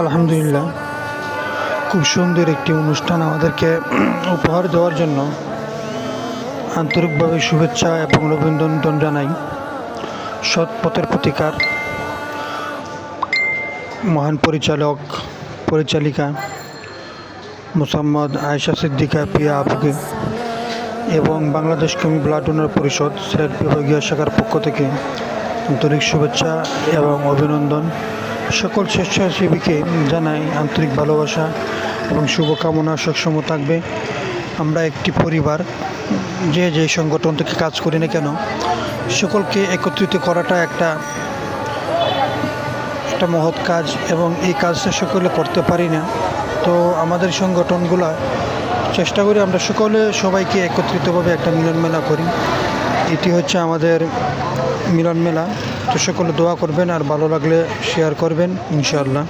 আলহামদুলিল্লাহ, খুব সুন্দর একটি অনুষ্ঠান আমাদেরকে উপহার দেওয়ার জন্য আন্তরিকভাবে শুভেচ্ছা এবং অভিনন্দন জানাই। সৎ পথের প্রতিকার মহান পরিচালিকা মোসাম্মদ আয়েশা সিদ্দিকা পিয়া আপুকে এবং বাংলাদেশ কমি ব্লাড ডোনার পরিষদ সিলেট বিভাগীয় শাখার পক্ষ থেকে আন্তরিক শুভেচ্ছা এবং অভিনন্দন। সকল স্বেচ্ছাসেবীকে জানাই আন্তরিক ভালোবাসা এবং শুভকামনা সবসময় থাকবে। আমরা একটি পরিবার, যে সংগঠন থেকে কাজ করি না কেন, সকলকে একত্রিত করাটা একটা মহৎ কাজ এবং এই কাজটা সকলে করতে পারি না। তো আমাদের সংগঠনগুলো চেষ্টা করি আমরা সবাইকে একত্রিতভাবে একটা মিলন মেলা করি। এটি হচ্ছে আমাদের মিলন মেলা। তো সকলে দোয়া করবেন আর ভালো লাগলে শেয়ার করবেন ইনশাআল্লাহ।